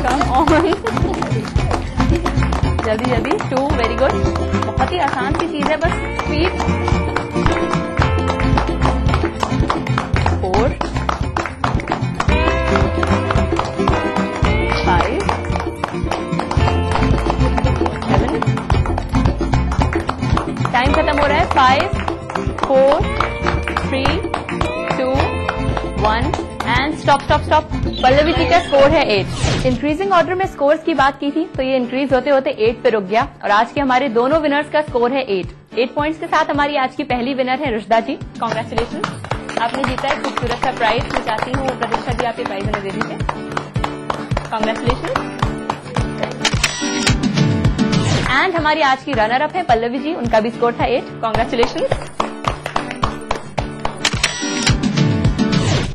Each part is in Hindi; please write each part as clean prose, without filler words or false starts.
Come on. जल्दी जल्दी। 2, वेरी गुड। बहुत ही आसान सी चीज है, बस स्पीड। 4, 5, 7। टाइम खत्म हो रहा है। 5, 4, 3, 2, 1 and stop stop stop. Pallavi ji का स्कोर है 8। इंक्रीजिंग ऑर्डर में स्कोर्स की बात की थी तो ये इंक्रीज होते होते 8 पे रुक गया और आज के हमारे दोनों विनर्स का स्कोर है 8 पॉइंट्स के साथ हमारी आज की पहली विनर है रुशदा जी। कांग्रेचुलेशन, आपने जीता है खूबसूरत सा प्राइज। मैं चाहती हूँ प्रतीक्षा जी आपके प्राइज हमें दे दीजिए। कांग्रेचुलेशन। एंड हमारी आज की रनर अप है पल्लवी जी, उनका भी स्कोर था 8। Congratulation.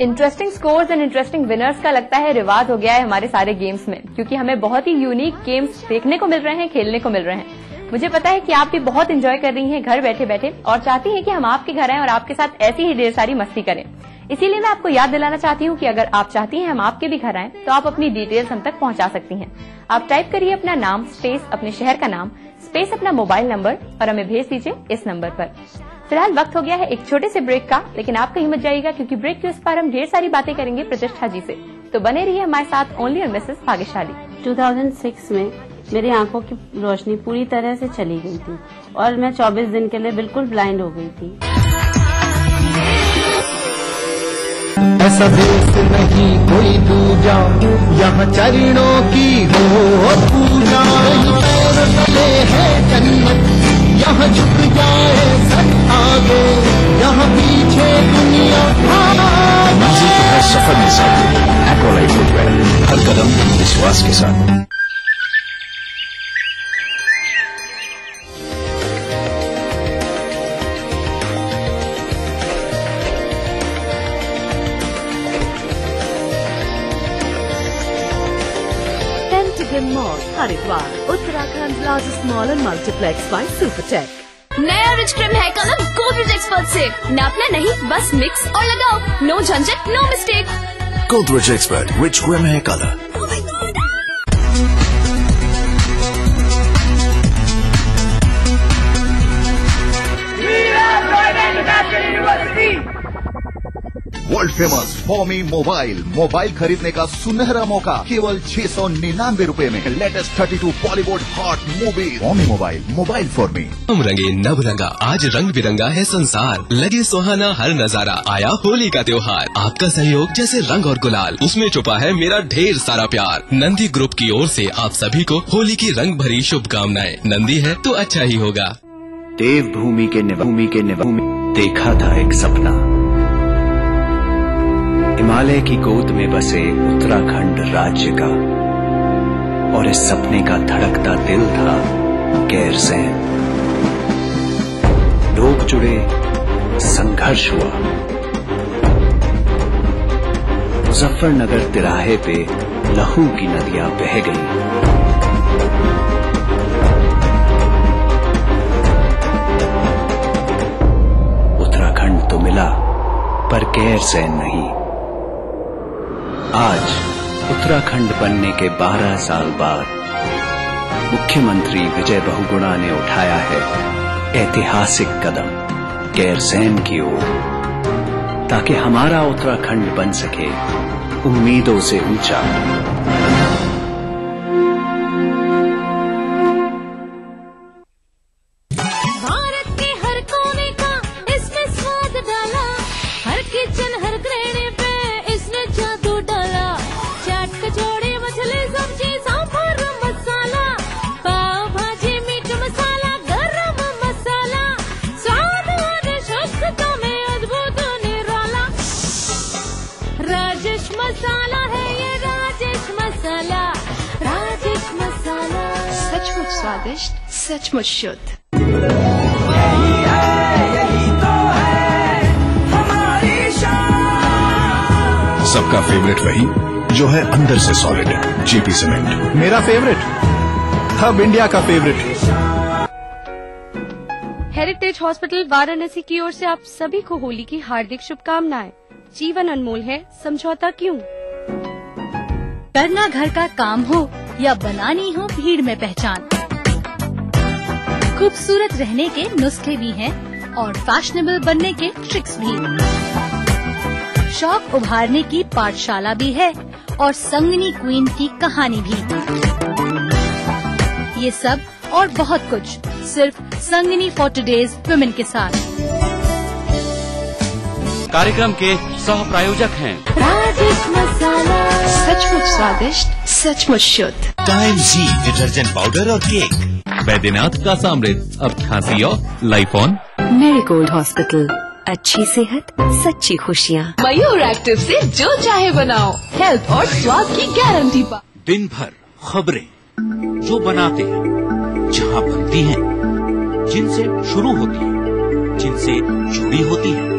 Interesting scores and interesting winners का लगता है रिवाज हो गया है हमारे सारे गेम्स में, क्योंकि हमें बहुत ही यूनिक गेम्स देखने को मिल रहे हैं, खेलने को मिल रहे हैं। मुझे पता है कि आप भी बहुत एंजॉय कर रही हैं घर बैठे बैठे और चाहती हैं कि हम आपके घर आएं और आपके साथ ऐसी ही ढेर सारी मस्ती करें। इसीलिए मैं आपको याद दिलाना चाहती हूँ कि अगर आप चाहती हैं हम आपके भी घर आएं तो आप अपनी डिटेल्स हम तक पहुंचा सकती हैं। आप टाइप करिए अपना नाम स्पेस अपने शहर का नाम स्पेस अपना मोबाइल नंबर और हमें भेज दीजिए इस नंबर पर। फिलहाल वक्त हो गया है एक छोटे से ब्रेक का, लेकिन आप कहीं मत जाइएगा क्योंकि ब्रेक के उस पार हम ढेर सारी बातें करेंगे प्रतिष्ठा जी से। तो बने रहिए हमारे साथ ओनली और मिसेस भाग्यशाली। 2006 में मेरी आंखों की रोशनी पूरी तरह से चली गई थी और मैं 24 दिन के लिए बिल्कुल ब्लाइंड हो गई थी। ऐसा देश नहीं कोई दूजा, यहाँ चरणों की हो पूजा। पैर तले है जन्नत, यहाँ झुक जाए सब आगे, यहाँ पीछे दुनिया मंजिल के हर सफर में साथ एक्वालाइट फुटवेयर, हर कदम विश्वास के साथ। Mall Haridwar, Uttarakhand largest mall and multiplex by Supertech. नया rich cream hair colour Godrej expert से नापना नहीं, बस मिक्स और लगाओ। नो झंझट, no mistake. Godrej expert rich cream hair colour. World famous Fomi mobile खरीदने का सुनहरा मौका केवल 699 रुपए में। Latest 32 Bollywood hot movie. Fomi mobile for me. हम रंगे नव रंगा, आज रंग बिरंगा है संसार, लगे सुहाना हर नजारा, आया होली का त्योहार। आपका सहयोग जैसे रंग और गुलाल, उसमें छुपा है मेरा ढेर सारा प्यार। नंदी ग्रुप की ओर से आप सभी को होली की रंग भरी शुभकामनाएं। नंदी है तो अच्छा ही होगा। देवभूमि के निवासी देखा था एक सपना, हिमालय की गोद में बसे उत्तराखंड राज्य का, और इस सपने का धड़कता दिल था गैरसैंण। लोग जुड़े, संघर्ष हुआ, मुजफ्फरनगर तिराहे पे लहू की नदियां बह गईं। उत्तराखंड तो मिला पर गैरसैंण नहीं। आज उत्तराखंड बनने के 12 साल बाद मुख्यमंत्री विजय बहुगुणा ने उठाया है ऐतिहासिक कदम गैरसैंण की ओर, ताकि हमारा उत्तराखंड बन सके उम्मीदों से ऊंचा। स्वादिष्ट, सचमुच शुद्ध। सबका फेवरेट वही जो है अंदर से सॉलिड, जीपी सीमेंट। मेरा फेवरेट, हब इंडिया का फेवरेट। हेरिटेज हॉस्पिटल वाराणसी की ओर से आप सभी को होली की हार्दिक शुभकामनाएं। जीवन अनमोल है, समझौता क्यों। करना घर का काम हो या बनानी हो भीड़ में पहचान, खूबसूरत रहने के नुस्खे भी हैं और फैशनेबल बनने के ट्रिक्स भी। शौक उभारने की पाठशाला भी है और संगनी क्वीन की कहानी भी। ये सब और बहुत कुछ सिर्फ संगनी फॉर टुडेज वुमेन के साथ। कार्यक्रम के सह प्रायोजक हैं सचमुच स्वादिष्ट, सचमुच शुद्ध टाइम जी डिटर्जेंट पाउडर और केक। बैद्यनाथ का सामृत, अब खांसी और लाइफ ऑन। मेरीगोल्ड हॉस्पिटल, अच्छी सेहत, सच्ची खुशियाँ। मयूर एक्टिव से जो चाहे बनाओ, हेल्थ और स्वाद की गारंटी पा। दिन भर खबरें जो बनाते हैं, जहाँ बनती हैं, जिनसे शुरू होती है, जिनसे जुड़ी होती है।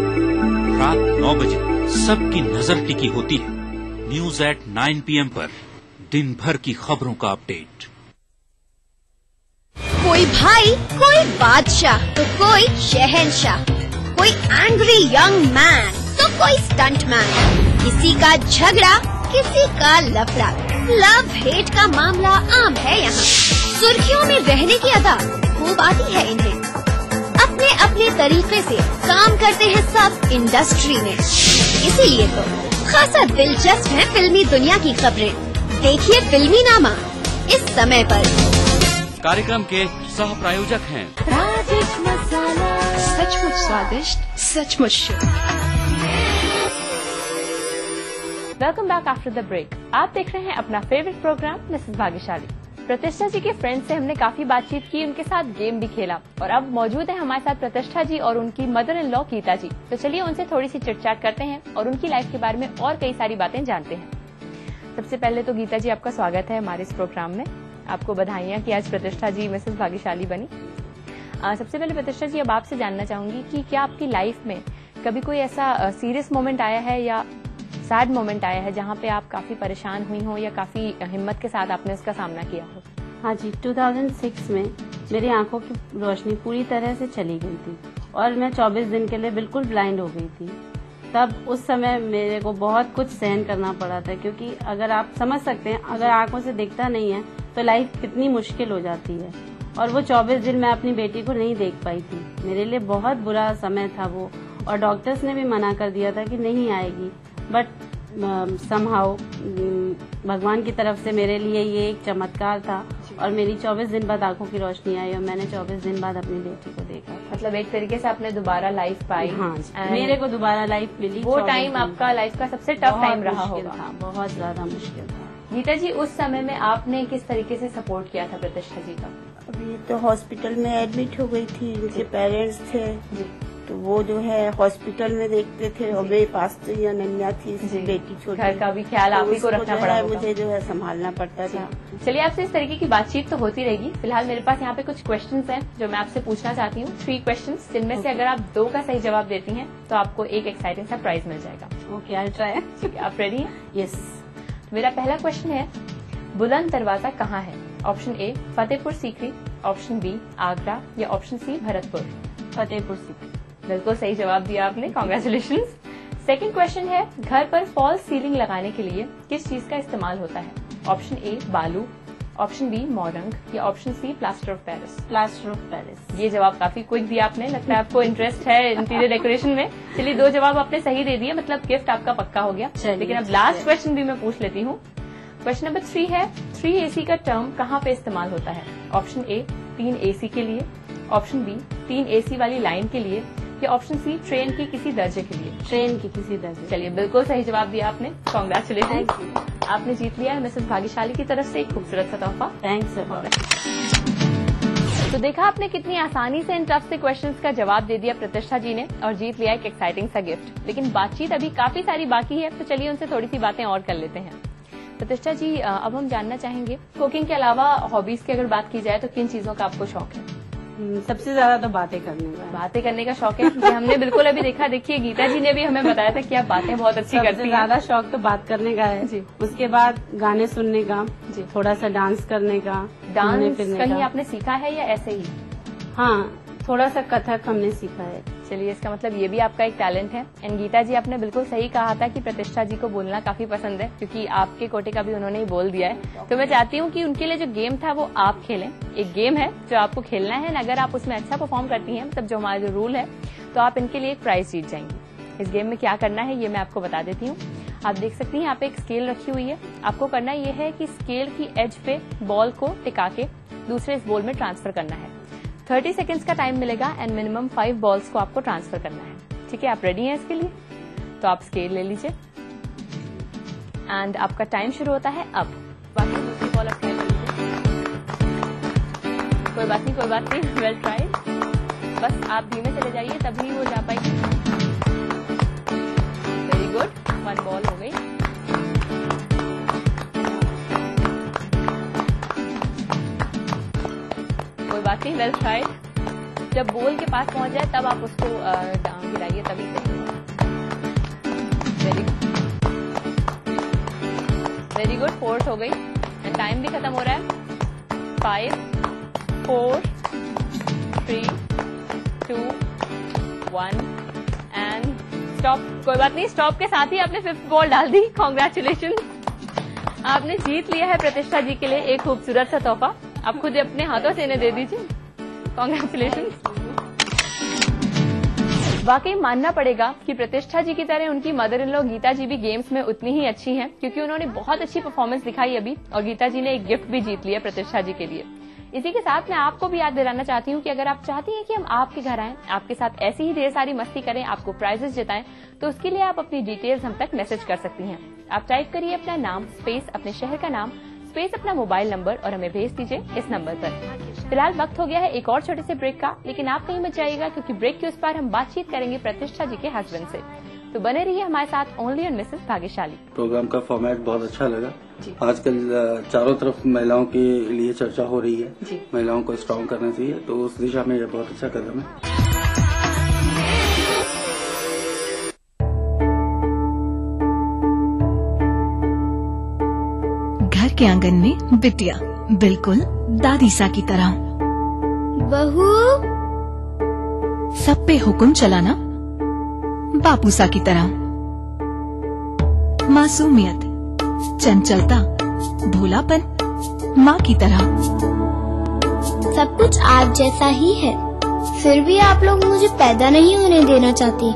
रात 9 बजे सबकी नजर टिकी होती है न्यूज एट 9 PM पर। दिन भर की खबरों का अपडेट। कोई भाई, कोई बादशाह तो कोई शहंशाह, कोई एंग्री यंग मैन तो कोई स्टंट मैन, किसी का झगड़ा किसी का लफड़ा, लव हेट का मामला आम है यहाँ। सुर्खियों में रहने की अदा खूब आती है इन्हें, अपने अपने तरीके से काम करते हैं सब इंडस्ट्री में। इसीलिए तो खासा दिलचस्प है फिल्मी दुनिया की खबरें। देखिए फिल्मी नामा इस समय पर। कार्यक्रम के सह प्रायोजक हैं सचमुच स्वादिष्ट, सचमुच शुद्ध। Welcome back after the break. आप देख रहे हैं अपना फेवरेट प्रोग्राम मिसेस भाग्यशाली। प्रतिष्ठा जी के फ्रेंड से हमने काफी बातचीत की, उनके साथ गेम भी खेला और अब मौजूद है हमारे साथ प्रतिष्ठा जी और उनकी मदर इन लॉ गीता जी। तो चलिए उनसे थोड़ी सी चिटचाट करते हैं और उनकी लाइफ के बारे में और कई सारी बातें जानते हैं। सबसे पहले तो गीता जी, आपका स्वागत है हमारे इस प्रोग्राम में। आपको बधाइयाँ कि आज प्रतिष्ठा जी मिसेस भाग्यशाली बनी। सबसे पहले प्रतिष्ठा जी, अब आपसे जानना चाहूंगी कि क्या आपकी लाइफ में कभी कोई ऐसा सीरियस मोमेंट आया है या सैड मोमेंट आया है जहाँ पे आप काफी परेशान हुई हो या काफी हिम्मत के साथ आपने उसका सामना किया हो? हाँ जी, 2006 में मेरी आंखों की रोशनी पूरी तरह से चली गई थी और मैं 24 दिन के लिए बिल्कुल ब्लाइंड हो गई थी। तब उस समय मेरे को बहुत कुछ सहन करना पड़ा था, क्योंकि अगर आप समझ सकते हैं, अगर आंखों से दिखता नहीं है तो लाइफ कितनी मुश्किल हो जाती है। और वो 24 दिन मैं अपनी बेटी को नहीं देख पाई थी। मेरे लिए बहुत बुरा समय था वो, और डॉक्टर्स ने भी मना कर दिया था कि नहीं आएगी। बट समहाउ भगवान की तरफ से मेरे लिए ये एक चमत्कार था और मेरी 24 दिन बाद आंखों की रोशनी आई और मैंने 24 दिन बाद अपनी बेटी को देखा। मतलब एक तरीके से आपने दोबारा लाइफ पाई। हाँ, मेरे को दोबारा लाइफ मिली। वो टाइम आपका लाइफ का सबसे टफ टाइम रहा होगा। बहुत ज्यादा मुश्किल था। गीता जी, उस समय में आपने किस तरीके से सपोर्ट किया था प्रतिष्ठा जी का? अभी तो हॉस्पिटल में एडमिट हो गई थी, उनके पेरेंट्स थे तो वो जो है हॉस्पिटल में देखते थे और मेरे पास तो ये अनन्या थी, बेटी छोटी, घर का भी ख्याल आप ही को रखना पड़ा, मुझे जो है संभालना पड़ता था। चलिए, आपसे इस तरीके की बातचीत तो होती रहेगी। फिलहाल मेरे पास यहाँ पे कुछ क्वेश्चंस हैं जो मैं आपसे पूछना चाहती हूँ। 3 क्वेश्चंस, जिनमें से अगर आप 2 का सही जवाब देती हैं तो आपको एक एक्साइटिंग सा प्राइज मिल जाएगा। Okay, I try. ठीक है, आप रेडी हैं? यस। मेरा पहला क्वेश्चन है, बुलंद दरवाजा कहाँ है? Option A Fatehpur Sikri, option B Agra या ऑप्शन सी भरतपुर? फतेहपुर सीकरी। बिल्कुल सही जवाब दिया आपने, कॉन्ग्रेचुलेशंस। सेकंड क्वेश्चन है, घर पर फॉल्स सीलिंग लगाने के लिए किस चीज का इस्तेमाल होता है? ऑप्शन ए बालू, ऑप्शन बी मोरंग या option C plaster of Paris? Plaster of Paris. ये जवाब काफी क्विक दिया आपने, लगता है आपको इंटरेस्ट है इंटीरियर डेकोरेशन में। चलिए, 2 जवाब आपने सही दे दिए, मतलब गिफ्ट आपका पक्का हो गया। लेकिन अब लास्ट क्वेश्चन भी मैं पूछ लेती हूँ। क्वेश्चन नंबर 3 है, 3 AC का टर्म कहाँ पे इस्तेमाल होता है? ऑप्शन ए 3 AC के लिए, ऑप्शन बी 3 AC वाली लाइन के लिए या ऑप्शन सी ट्रेन की किसी दर्जे के लिए? ट्रेन की किसी दर्जे। चलिए, बिल्कुल सही जवाब दिया आपने, कॉन्ग्रेचुलेशन। आपने जीत लिया है मिसेस भाग्यशाली की तरफ से एक खूबसूरत सा तोहफा। थैंक्स। तो देखा आपने कितनी आसानी से इन टफ से क्वेश्चंस का जवाब दे दिया प्रतिष्ठा जी ने और जीत लिया एक एक्साइटिंग सा गिफ्ट। लेकिन बातचीत अभी काफी सारी बाकी है, तो चलिए उनसे थोड़ी सी बातें और कर लेते हैं। प्रतिष्ठा जी, अब हम जानना चाहेंगे, कुकिंग के अलावा हॉबीज की अगर बात की जाए तो किन चीजों का आपको शौक है? सबसे ज्यादा तो बातें करने का शौक है। हमने बिल्कुल अभी देखा, देखिए गीता जी ने भी हमें बताया था कि आप बातें बहुत अच्छी करती हैं। ज्यादा शौक तो बात करने का है जी। उसके बाद गाने सुनने का जी, थोड़ा सा डांस करने का। डांस कहीं आपने सीखा है या ऐसे ही? हाँ, थोड़ा सा कथक हमने सीखा है। चलिए, इसका मतलब ये भी आपका एक टैलेंट है। एंड गीता जी, आपने बिल्कुल सही कहा था कि प्रतिष्ठा जी को बोलना काफी पसंद है, क्योंकि आपके कोटे का भी उन्होंने ही बोल दिया है। तो मैं चाहती हूँ कि उनके लिए जो गेम था वो आप खेलें। एक गेम है जो आपको खेलना है, अगर आप उसमें अच्छा परफॉर्म करती हैं, मतलब जो हमारा जो रूल है, तो आप इनके लिए एक प्राइज जीत जाएंगी। इस गेम में क्या करना है ये मैं आपको बता देती हूँ। आप देख सकती हैं यहाँ पे एक स्केल रखी हुई है। आपको करना ये है कि स्केल की एज पे बॉल को टिका के दूसरे इस बॉल में ट्रांसफर करना है। 30 सेकेंड्स का टाइम मिलेगा एंड मिनिमम 5 बॉल्स को आपको ट्रांसफर करना है। ठीक है, आप रेडी हैं इसके लिए? तो आप स्केल ले लीजिए एंड आपका टाइम शुरू होता है अब। बाकी दूसरी बॉल आप ट्राई कर लीजिए। कोई बात नहीं, वेल ट्राइड। बस आप धीमे चले जाइए, तभी वो जा पाएगी। वेरी गुड, 1 बॉल हो गई। कोई बात नहीं, वेल ट्राइड। जब बॉल के पास पहुंच जाए तब आप उसको डाउन गिराइए, तभी वेरी गुड। 4 हो गई एंड टाइम भी खत्म हो रहा है। 5, 4, 3, 2, 1 एंड स्टॉप। कोई बात नहीं, स्टॉप के साथ ही आपने 5th बॉल डाल दी। कॉन्ग्रेचुलेशन, आपने जीत लिया है प्रतिष्ठा जी के लिए एक खूबसूरत सा तोहफा। आप खुद अपने हाथों से इन्हें दे दीजिए। कॉन्ग्रेचुलेशन। वाकई मानना पड़ेगा कि प्रतिष्ठा जी की तरह उनकी मदर इन लॉ गीता जी भी गेम्स में उतनी ही अच्छी हैं, क्योंकि उन्होंने बहुत अच्छी परफॉर्मेंस दिखाई अभी, और गीता जी ने एक गिफ्ट भी जीत लिया प्रतिष्ठा जी के लिए। इसी के साथ मैं आपको भी याद दिलाना चाहती हूँ कि अगर आप चाहती हैं कि हम आपके घर आएं, आपके साथ ऐसी ही ढेर सारी मस्ती करें, आपको प्राइजेस जिताएं, तो उसके लिए आप अपनी डिटेल्स हम तक मैसेज कर सकती हैं। आप टाइप करिए अपना नाम स्पेस अपने शहर का नाम स्पेस अपना मोबाइल नंबर और हमें भेज दीजिए इस नंबर पर। फिलहाल वक्त हो गया है एक और छोटे से ब्रेक का, लेकिन आप कहीं मत जाइएगा, क्योंकि ब्रेक के उस पार हम बातचीत करेंगे प्रतिष्ठा जी के हस्बैंड से। तो बने रहिए हमारे साथ ओनली ऑन मिसेस भाग्यशाली। प्रोग्राम का फॉर्मेट बहुत अच्छा लगा। आजकल चारों तरफ महिलाओं के लिए चर्चा हो रही है, महिलाओं को स्ट्रॉन्ग करना चाहिए, तो उस दिशा में ये बहुत अच्छा कदम है। घर के आंगन में बिटिया बिल्कुल दादी सा की तरह। बहू सब पे हुक्म चलाना बापू सा की तरह। मासूमियत, चंचलता, भोलापन माँ की तरह। सब कुछ आप जैसा ही है, फिर भी आप लोग मुझे पैदा नहीं होने देना चाहती।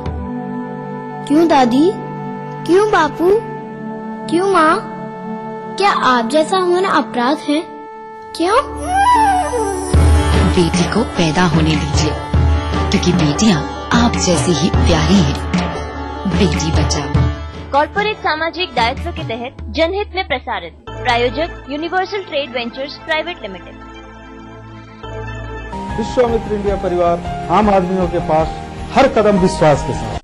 क्यों दादी? क्यों बापू? क्यों माँ? क्या आप जैसा होना अपराध है? क्यों? बेटी को पैदा होने दीजिए, क्योंकि बेटियां आप जैसी ही प्यारी हैं। बेटी बचाओ। कॉर्पोरेट सामाजिक दायित्व के तहत जनहित में प्रसारित। प्रायोजक universal trade ventures private limited. Vishwamitra India परिवार आम आदमियों के पास हर कदम विश्वास के साथ।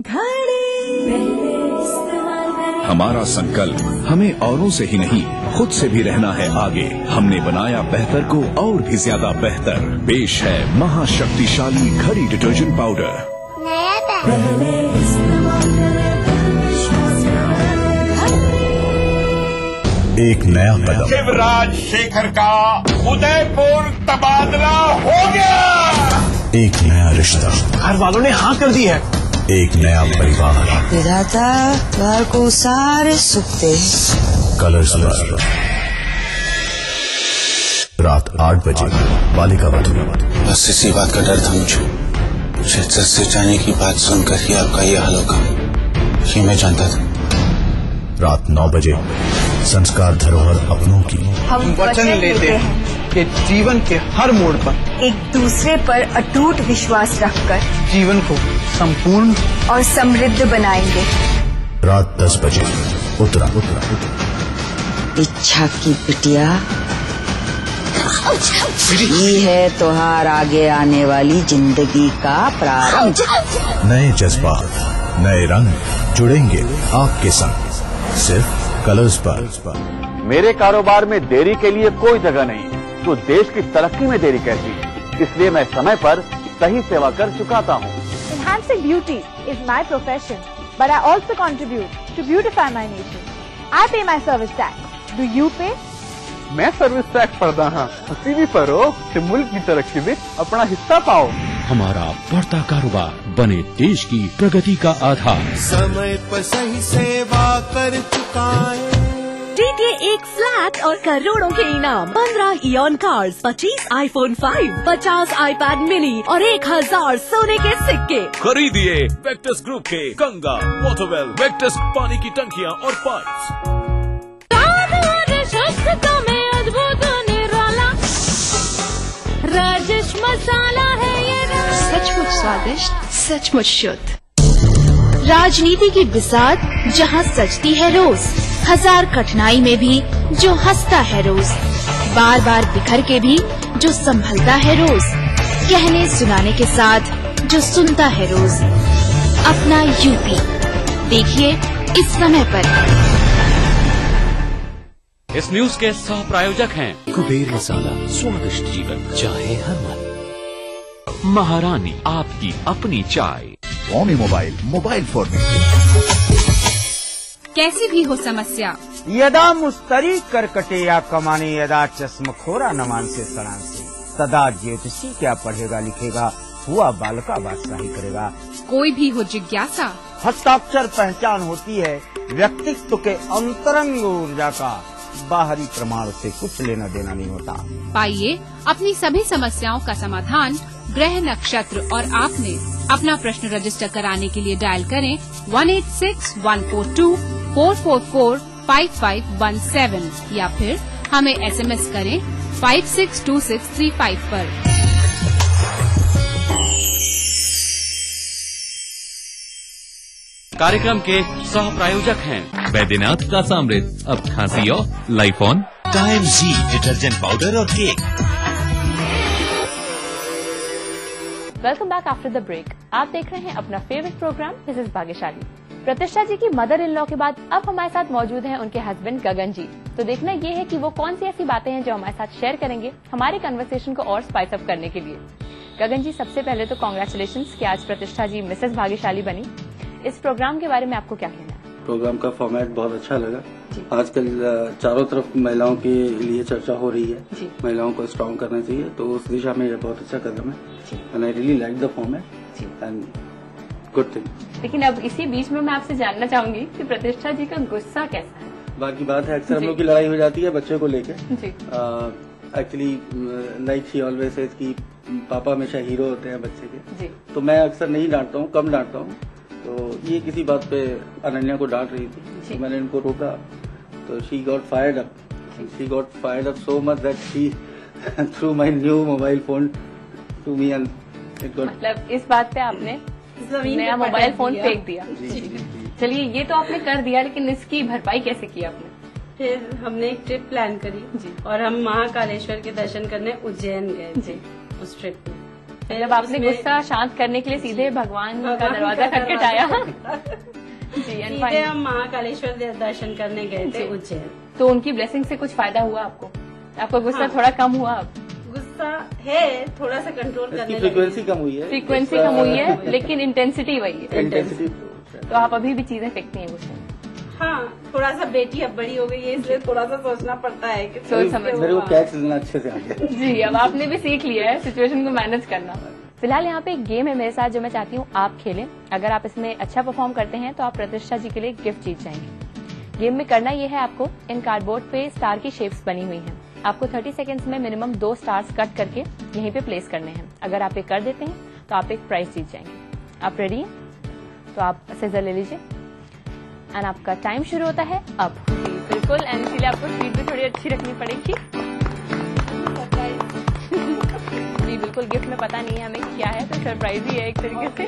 हमारा संकल्प हमें औरों से ही नहीं खुद से भी रहना है आगे। हमने बनाया बेहतर को और भी ज्यादा बेहतर। पेश है महाशक्तिशाली घड़ी डिटर्जेंट पाउडर। एक नया कदम। शिवराज शेखर का उदयपुर तबादला हो गया। एक नया रिश्ता। घर वालों ने हाँ कर दी है। एक नया परिवार। विधाता घर को सारे सुख दे। कलर्स पर रात 8 बजे बालिका वधू। बस इसी बात का डर था मुझे। शिक्षक से जाने की बात सुनकर ही आपका ये हाल होगा, ये मैं जानता था। रात 9 बजे संस्कार धरोहर अपनों की। हम वचन लेते हैं कि जीवन के हर मोड़ पर एक दूसरे पर अटूट विश्वास रखकर जीवन को संपूर्ण और समृद्ध बनाएंगे। रात 10 बजे उत्तरा। इच्छा की बिटिया, ये है त्योहार आगे आने वाली जिंदगी का प्रारंभ। नए जज्बात, नए रंग जुड़ेंगे आपके संग, सिर्फ कलर्स पर। मेरे कारोबार में देरी के लिए कोई जगह नहीं, तो देश की तरक्की में देरी कैसी? इसलिए मैं समय पर सही सेवा कर चुकाता हूँ। Enhancing beauty is my profession, but I also contribute to beautify my nation. I pay my service tax. Do you pay? मैं सर्विस टैक्स भरदा हाँ, ਤੁਸੀਂ ਵੀ ਭਰੋ ਤੇ ਮੁਲਕ ਦੀ ਤਰੱਕੀ ਵਿੱਚ ਆਪਣਾ ਹਿੱਸਾ ਪਾਓ। हमारा बढ़ता कारोबार बने देश की प्रगति का आधार। समय पर सही सेवा कर चुकाए। जीतिए एक फ्लैट और करोड़ों के इनाम, 15 ion cars, 25 iPhone 5, 50 iPad mini और 1000 सोने के सिक्के। खरीदिए वेक्टस ग्रुप के गंगा, वाटरवेल, वेक्टस पानी की टंकियां और पाइप्स। राजेश मसाला है ये, सचमुच स्वादिष्ट, सचमुच शुद्ध। राजनीति की बिसात जहां सजती है रोज, हजार कठिनाई में भी जो हंसता है रोज, बार बार बिखर के भी जो संभलता है रोज, कहने सुनाने के साथ जो सुनता है रोज। अपना यूपी देखिए इस समय पर। इस न्यूज के सह प्रायोजक हैं कुबेर मसाला, स्वादिष्ट जीवन चाहे हर मन। महारानी, आपकी अपनी चाय। स्वामी मोबाइल फोन में कैसी भी हो समस्या, यदा मुस्तरी करकटे या कमाने, यदा चश्मखोरा नमान से सड़ान से, सदा ज्योतिषी क्या पढ़ेगा लिखेगा, हुआ बालका बादशाही करेगा। कोई भी हो जिज्ञासा, हस्ताक्षर पहचान होती है व्यक्तित्व के अंतरंग ऊर्जा का, बाहरी प्रमाण से कुछ लेना देना नहीं होता। पाइए अपनी सभी समस्याओं का समाधान ग्रह, नक्षत्र और आपने अपना प्रश्न रजिस्टर कराने के लिए डायल करें 186-142-444-5517 या फिर हमें SMS करें 562635 पर। कार्यक्रम के सह प्रायोजक हैं बैद्यनाथ का सामृत, अब खांसी और लाइफॉन, टाइम जी डिटर्जेंट पाउडर और cake. Welcome back after the break. आप देख रहे हैं अपना फेवरेट प्रोग्राम मिसेस भाग्यशाली। प्रतिष्ठा जी की मदर इन लॉ के बाद अब हमारे साथ मौजूद हैं उनके हस्बैंड गगन जी। तो देखना ये है कि वो कौन सी ऐसी बातें हैं जो हमारे साथ शेयर करेंगे हमारे कन्वर्सेशन को और स्पाइस अप करने के लिए। गगन जी, सबसे पहले तो कॉन्ग्रेचुलेशंस कि आज प्रतिष्ठा जी मिसेस भाग्यशाली बनी। इस प्रोग्राम के बारे में आपको क्या कहना है? प्रोग्राम का फॉर्मेट बहुत अच्छा लगा। आजकल चारों तरफ महिलाओं के लिए चर्चा हो रही है, महिलाओं को स्ट्रॉन्ग करना चाहिए, तो उस दिशा में ये बहुत अच्छा कदम है। And I really like the format and good thing. लेकिन अब इसी बीच में मैं आपसे जानना चाहूंगी कि प्रतिष्ठा जी का गुस्सा कैसा है? बाकी बात है, अक्सर हम लोग की लड़ाई हो जाती है बच्चे को लेकर। Actually like she always says कि पापा हमेशा हीरो होते हैं बच्चे के, तो मैं अक्सर नहीं डांटता हूँ, कम डांटता हूँ। तो ये किसी बात पे अनन्या को डांट रही थी, तो मैंने इनको रोका, तो she got fired up so much that she threw my new mobile phone to me and it got. मतलब इस बात पे आपने नया मोबाइल फोन फेंक दिया। चलिए, ये तो आपने कर दिया, लेकिन इसकी भरपाई कैसे की आपने? फिर हमने एक ट्रिप प्लान करी और हम महाकालेश्वर के दर्शन करने उज्जैन गए थे उस ट्रिप में। जब आपने गुस्सा शांत करने के लिए सीधे भगवान का दरवाजा खटखटाया सीधे हम महाकालेश्वर दर्शन करने गए थे उज्जैन। तो उनकी ब्लेसिंग से कुछ फायदा हुआ आपको? आपका गुस्सा थोड़ा कम हुआ? अब गुस्सा है, थोड़ा सा कंट्रोल करने, फ्रीक्वेंसी कम हुई है, लेकिन इंटेंसिटी वही है। तो आप अभी भी चीजें फेंकती हैं गुस्से में? हाँ, थोड़ा सा बेटी अब बड़ी हो गई है, इसलिए थोड़ा सा सोचना पड़ता है कि सोच समझ। मेरे को कैच लेना अच्छे से आ गया। जी, अब आपने भी सीख लिया है सिचुएशन को मैनेज करना। फिलहाल यहाँ पे एक गेम है मेरे साथ जो मैं चाहती हूँ आप खेलें। अगर आप इसमें अच्छा परफॉर्म करते हैं तो आप प्रतिष्ठा जी के लिए गिफ्ट जीत जाएंगे। गेम में करना ये है, आपको इन कार्डबोर्ड पे स्टार की शेप्स बनी हुई हैं। आपको 30 सेकेंड्स में मिनिमम 2 स्टार्स कट करके यहीं पे प्लेस करने हैं। अगर आप ये कर देते हैं तो आप एक प्राइज जीत जाएंगे। आप रेडी हैं? तो आप सीजर ले लीजिए एंड आपका टाइम शुरू होता है अब। बिल्कुल, एंड इसलिए आपको स्पीड भी थोड़ी अच्छी रखनी पड़ेगी। जी बिल्कुल, गिफ्ट में पता नहीं है हमें क्या है, तो सरप्राइज ही है एक तरीके से।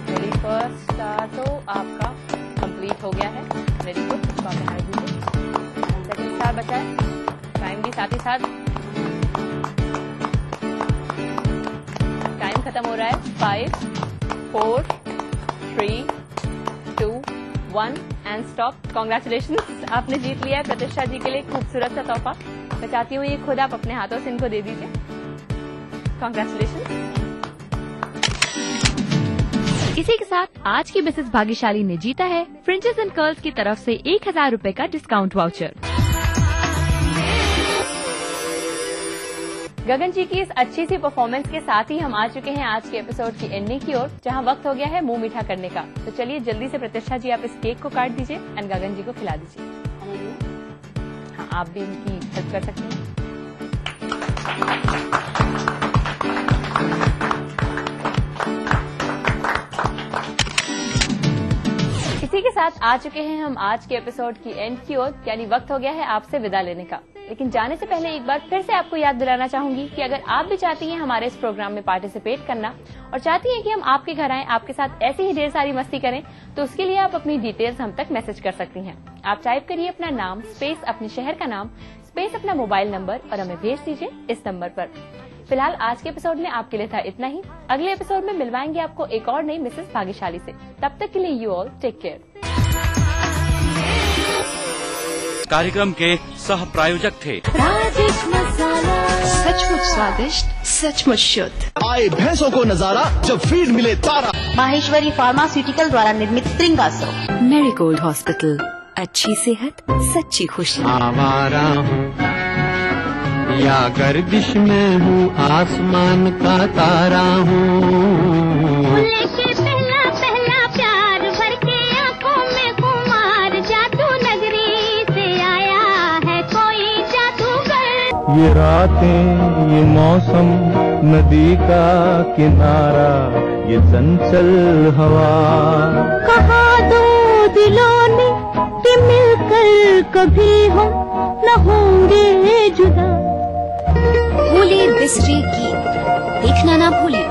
वेरी फर्स्ट स्टार तो आपका कंप्लीट हो गया है। वेरी गुड, सेकंड स्टार बचा है, टाइम भी साथ ही साथ टाइम खत्म हो रहा है। 5 4 3 2 1 एंड स्टॉप। कॉन्ग्रेचुलेशंस, आपने जीत लिया है प्रतिष्ठा जी के लिए खूबसूरत सा तोहफा। मैं चाहती हूँ ये खुद आप अपने हाथों से इनको दे दीजिए। कॉन्ग्रेचुलेशंस। इसी के साथ आज की मिसेस भाग्यशाली ने जीता है फ्रिंजेस एंड कर्ल्स की तरफ से 1000 रुपए का डिस्काउंट वाउचर। गगन जी की इस अच्छी सी परफॉर्मेंस के साथ ही हम आ चुके हैं आज के एपिसोड की एंडिंग की ओर, जहां वक्त हो गया है मुंह मीठा करने का। तो चलिए जल्दी से प्रतिष्ठा जी आप इस केक को काट दीजिए एंड गगन जी को खिला दीजिए। हाँ, आप भी इनकी हेल्प कर सकते हैं। इसी के साथ आ चुके हैं हम आज के एपिसोड की एंड की ओर, यानी वक्त हो गया है आपसे विदा लेने का। लेकिन जाने से पहले एक बार फिर से आपको याद दिलाना चाहूंगी कि अगर आप भी चाहती हैं हमारे इस प्रोग्राम में पार्टिसिपेट करना और चाहती हैं कि हम आपके घर आएं, आपके साथ ऐसी ही ढेर सारी मस्ती करें, तो उसके लिए आप अपनी डिटेल्स हम तक मैसेज कर सकती हैं। आप टाइप करिए अपना नाम स्पेस अपने शहर का नाम स्पेस अपना मोबाइल नंबर और हमें भेज दीजिए इस नंबर पर। फिलहाल आज के एपिसोड में आपके लिए था इतना ही। अगले एपिसोड में मिलवाएंगे आपको एक और नई मिसेस भाग्यशाली से। तब तक के लिए यू ऑल टेक केयर। कार्यक्रम के सह प्रायोजक थे राजेश मसाला, सचमुच स्वादिष्ट, सचमुच शुद्ध। आए भैंसों को नजारा जब फीड मिले तारा। माहेश्वरी फार्मास्यूटिकल द्वारा निर्मित त्रिंगासो। मेरीगोल्ड हॉस्पिटल, अच्छी सेहत सच्ची खुशी। आवारा हूँ या गर्दिश में हूँ, आसमान का तारा हूँ। लेके पहला पहला प्यार भर के आंखों में कुमार, जादू नगरी से आया है कोई जादूगर। ये रातें ये मौसम नदी का किनारा, ये चंचल हवा। कहा दो दिलों ने कि मिलकर कभी हम न होंगे जुदा। होली बिस्ट्री की देखना ना भूलें।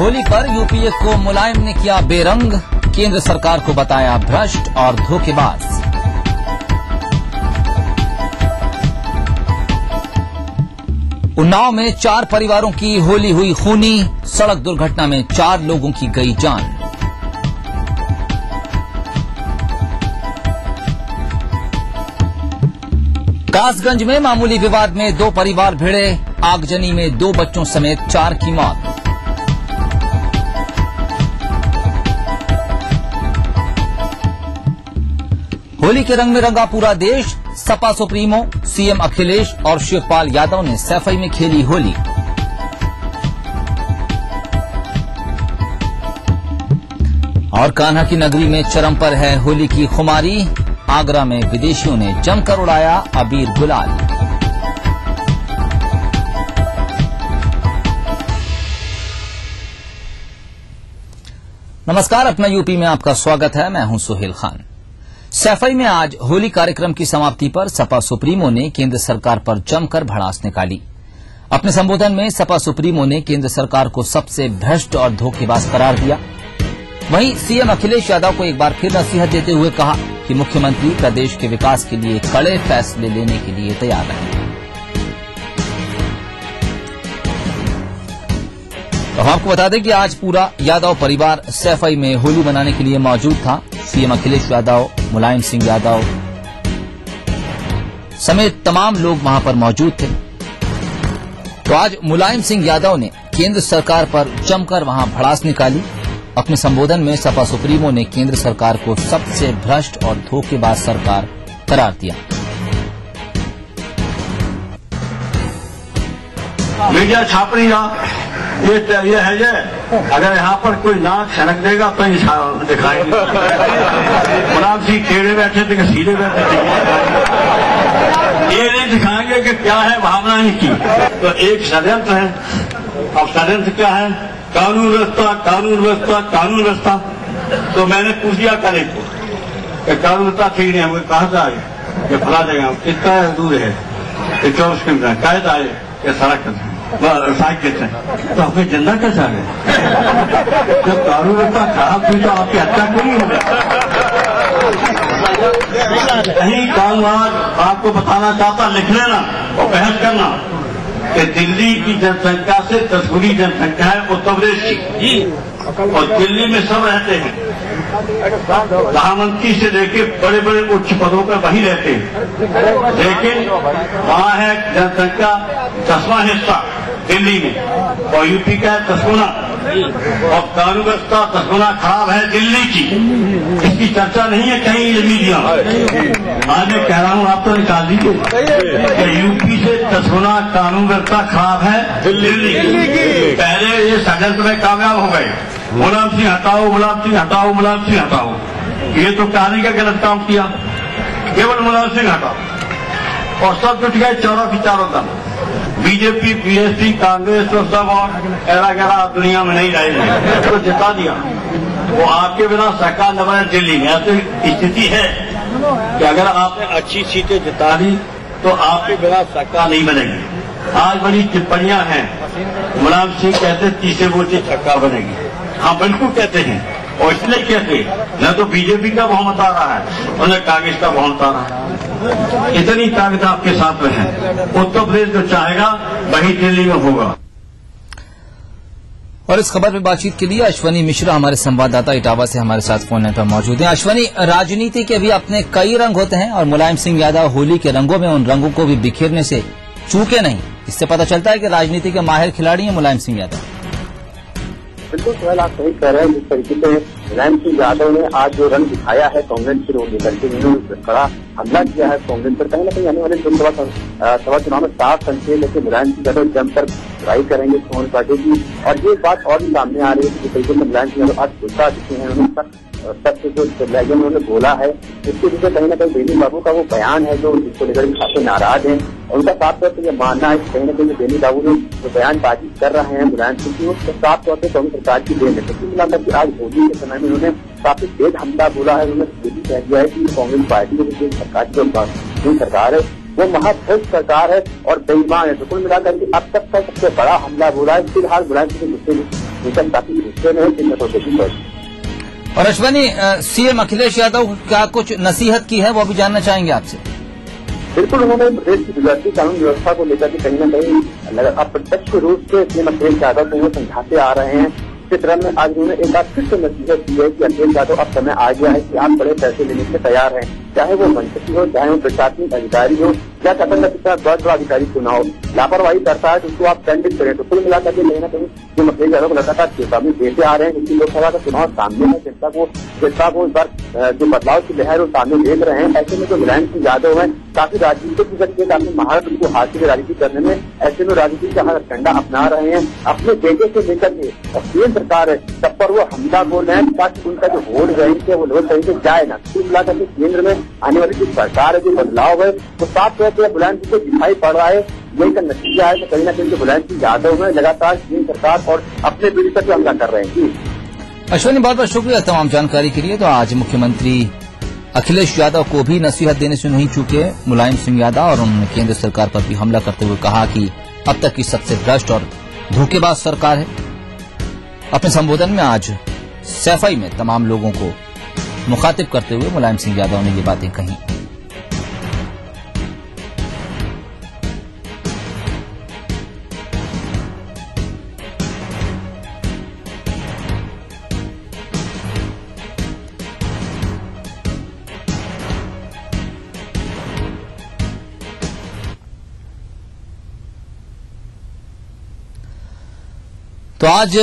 होली पर यूपीए को मुलायम ने किया बेरंग, केंद्र सरकार को बताया भ्रष्ट और धोखेबाज। उन्नाव में 4 परिवारों की होली हुई खूनी, सड़क दुर्घटना में 4 लोगों की गई जान। कासगंज में मामूली विवाद में 2 परिवार भिड़े, आगजनी में 2 बच्चों समेत 4 की मौत। होली के रंग में रंगा पूरा देश, सपा सुप्रीमो सीएम अखिलेश और शिवपाल यादव ने सैफई में खेली होली। और कान्हा की नगरी में चरम पर है होली की खुमारी, आगरा में विदेशियों ने जमकर उड़ाया अबीर गुलाल। नमस्कार, अपना यूपी में आपका स्वागत है। मैं हूं सुहेल खान। सैफई में आज होली कार्यक्रम की समाप्ति पर सपा सुप्रीमो ने केंद्र सरकार पर जमकर भड़ास निकाली। अपने संबोधन में सपा सुप्रीमो ने केंद्र सरकार को सबसे भ्रष्ट और धोखेबाज करार दिया। वहीं सीएम अखिलेश यादव को एक बार फिर नसीहत देते हुए कहा कि मुख्यमंत्री प्रदेश के विकास के लिए कड़े फैसले लेने के लिए तैयार हैं। तो हम आपको बता दें कि आज पूरा यादव परिवार सैफई में होली मनाने के लिए मौजूद था। सीएम अखिलेश यादव, मुलायम सिंह यादव समेत तमाम लोग वहां पर मौजूद थे। तो आज मुलायम सिंह यादव ने केंद्र सरकार पर जमकर वहां भड़ास निकाली। अपने संबोधन में सपा सुप्रीमो ने केंद्र सरकार को सबसे भ्रष्ट और धोखेबाज सरकार करार दिया। मीडिया छाप रही ये है ये, अगर यहाँ पर कोई नाक छनक देगा तो दिखाएंगे। गुलाब सिंह टेढ़े बैठे थे कि सीधे बैठे थे, ये नहीं दिखाएंगे कि क्या है भावना इनकी। तो एक षड्यंत्र है। अब षड्यंत्र क्या है? कानून व्यवस्था, कानून व्यवस्था, कानून व्यवस्था। तो मैंने पूछ दिया कल को कि कानून व्यवस्था ठीक नहीं है। मुझे कहा था ये फला देगा, कितना दूर है? 24 किलोमीटर। कायदा आए ये सड़क साइकिल से, तो हमें जिंदा कैसा है? जब कानून व्यवस्था खराब हुई तो आपकी हत्या क्यों नहीं होगी? कहीं कानून आपको बताना चाहता, लिख लेना और बहस करना कि दिल्ली की जनसंख्या से 10 गुनी जनसंख्या है उत्तर प्रदेश की, और दिल्ली में सब रहते हैं, प्रधानमंत्री से लेके बड़े बड़े उच्च पदों पर वहीं रहते हैं, लेकिन वहाँ है जनसंख्या 10वां हिस्सा दिल्ली में, और यूपी का है 10 गुना, और कानून व्यवस्था 10 गुना खराब है दिल्ली की। इसकी चर्चा नहीं है कहीं मीडिया। आज मैं कह रहा हूँ, आप तो निकाल दीजिए कि यूपी से 10 गुना कानून व्यवस्था खराब है दिल्ली की। पहले ये षड्यंत्र में कामयाब हो गए, मुलायम सिंह हटाओ, मुलायम सिंह हटाओ, मुलायम सिंह हटाओ। ये तो कहानी का गलत काम किया, केवल मुलायम सिंह हटाओ, और सब जुट गए चारों की चारों तरफ। बीजेपी, बीएसपी, कांग्रेस तो सब और एरा गैरा दुनिया में नहीं रहेगी, तो जिता दिया। वो आपके बिना सरकार न बने दिल्ली में। ऐसी स्थिति है कि अगर आपने अच्छी सीटें जिता दी तो आपके बिना सरकार नहीं बनेगी। आज बड़ी टिप्पणियां हैं, मुलायम सिंह कहते तीसरे मोर्चे सरकार बनेगी। हाँ बिल्कुल कहते हैं, और इसलिए कहते न तो बीजेपी का बहुमत आ रहा है और न कांग्रेस का बहुमत आ रहा है। इतनी ताकत आपके साथ में है। उत्तर प्रदेश जो चाहेगा वही दिल्ली में होगा। और इस खबर पर बातचीत के लिए अश्वनी मिश्रा हमारे संवाददाता इटावा से हमारे साथ फोन लाइन पर मौजूद हैं। अश्वनी, राजनीति के भी अपने कई रंग होते हैं और मुलायम सिंह यादव होली के रंगों में उन रंगों को भी बिखेरने से चूके नहीं। इससे पता चलता है कि राजनीति के माहिर खिलाड़ी हैं मुलायम सिंह यादव। बिल्कुल सवाल आप सही कह रहे हैं। जिस तरीके से मुलायम सिंह यादव ने आज जो रंग दिखाया है कांग्रेस की रोक लेकर के, उन्होंने कड़ा हमला किया है कांग्रेस पर। कहीं न कहीं आने वाले लोकसभा चुनाव में साफ संकेत लेके मुलायम सिंह यादव जमकर लड़ाई करेंगे कांग्रेस पार्टी की। और ये बात और भी सामने आ रही है कि जिस तरीके से मुलायम सिंह यादव आज गुस्सा दिखे हैं, उन्होंने सबसे जो लहजे उन्होंने बोला है, इसके पीछे कहीं न कहीं बेनी बाबू का वो बयान है जो इसको लेकर काफी नाराज है। उनका साफ तौर पर यह मानना है कि कहीं न कहीं बेनी बाबू ने जो बयानबाजी कर रहे हैं मुलायम सिंह की, वो साफ तौर पर कांग्रेस सरकार की देन है। तो कुल मिलाकर के आज होली के समय में उन्होंने काफी तेज हमला बोला है। उन्होंने ये भी कह दिया है कि कांग्रेस पार्टी की सरकार जो सरकार है वो महाभ्रष्ट सरकार है और बेईमान है। तो कुल मिलाकर के अब तक का सबसे बड़ा हमला बोला है। फिलहाल मुलायम सिंह के गुस्से काफी गुस्से में है, जिनमें तो देखी। और अश्वनी, सीएम अखिलेश यादव क्या कुछ नसीहत की है, वो भी जानना चाहेंगे आपसे। बिल्कुल, उन्होंने प्रदेश की गुजराती कानून व्यवस्था को लेकर के कहीं न कहीं अप्रत्यक्ष रूप से सीएम अखिलेश यादव को समझाते आ रहे हैं। इस तरह में आज उन्होंने एक बार फिर से नसीहत की है कि अखिलेश यादव अब समय आ गया है कि आप बड़े पैसे लेने के तैयार हैं, चाहे वो मंत्री हो, चाहे वो प्रशासनिक अधिकारी हो, या कतन कितना बहुत बड़ा अधिकारी चुना हो। लापरवाही करता है तो उसको आप दंडित करें। तो कुल मिलाकर के कहीं न कहीं जो अखिलेश यादव को लगातार चेतावनी देते आ रहे हैं, क्योंकि लोकसभा का चुनाव सामने है। जनता को इस बार जो बदलाव की लहर वो सामने देख रहे हैं। ऐसे में जो मुलायम सिंह यादव है काफी राजनीतिक के काफी महारत उनको हासिल है राजनीति करने में। ऐसे में राजनीति का हर झंडा अपना रहे हैं अपने बेटे से लेकर के, और केंद्र सरकार है तब पर वो हमला बोल रहे हैं ताकि उनका जो वोट बैंक है वो लोग सही से जाए ना। कुल मिलाकर के केंद्र में आने वाली जो सरकार है, जो बदलाव है, वो साफ तौर पर मुलायम सिंह को दिखाई पड़ रहा है। यही का नतीजा है कि कहीं न कहीं जो मुलायम सिंह यादव है लगातार केंद्र सरकार और अपने बेटे पर हमला कर रहे हैं। अश्वनी, बहुत बहुत शुक्रिया तमाम जानकारी के लिए। तो आज मुख्यमंत्री अखिलेश यादव को भी नसीहत देने से नहीं चूके मुलायम सिंह यादव, और उन्होंने केंद्र सरकार पर भी हमला करते हुए कहा कि अब तक की सबसे भ्रष्ट और धोखेबाज सरकार है। अपने संबोधन में आज सैफई में तमाम लोगों को मुखातिब करते हुए मुलायम सिंह यादव ने ये बातें कही। तो आज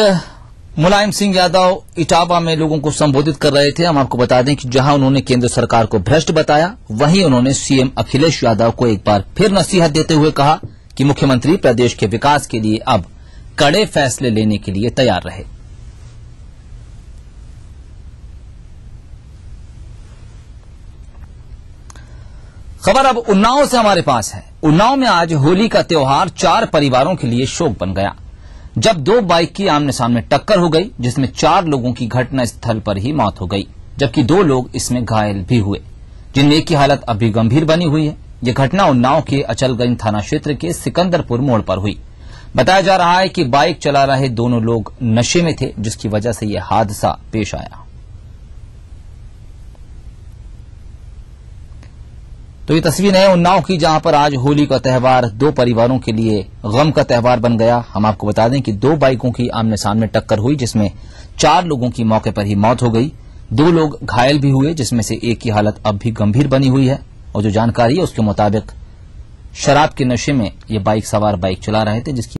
मुलायम सिंह यादव इटावा में लोगों को संबोधित कर रहे थे। हम आपको बता दें कि जहां उन्होंने केंद्र सरकार को भ्रष्ट बताया, वहीं उन्होंने सीएम अखिलेश यादव को एक बार फिर नसीहत देते हुए कहा कि मुख्यमंत्री प्रदेश के विकास के लिए अब कड़े फैसले लेने के लिए तैयार रहे। खबर अब उन्नाव से हमारे पास है। उन्नाव में आज होली का त्योहार 4 परिवारों के लिए शोक बन गया, जब 2 बाइक की आमने सामने टक्कर हो गई, जिसमें 4 लोगों की घटना स्थल पर ही मौत हो गई, जबकि 2 लोग इसमें घायल भी हुए, जिनमें एक की हालत अभी गंभीर बनी हुई है। यह घटना उन्नाव के अचलगंज थाना क्षेत्र के सिकंदरपुर मोड़ पर हुई। बताया जा रहा है कि बाइक चला रहे दोनों लोग नशे में थे, जिसकी वजह से यह हादसा पेश आया। तो ये तस्वीर है उन्नाव की, जहां पर आज होली का त्यौहार दो परिवारों के लिए गम का त्यौहार बन गया। हम आपको बता दें कि दो बाइकों की आमने सामने टक्कर हुई, जिसमें 4 लोगों की मौके पर ही मौत हो गई। 2 लोग घायल भी हुए, जिसमें से एक की हालत अब भी गंभीर बनी हुई है। और जो जानकारी है उसके मुताबिक शराब के नशे में ये बाइक सवार बाइक चला रहे थे, जिसकी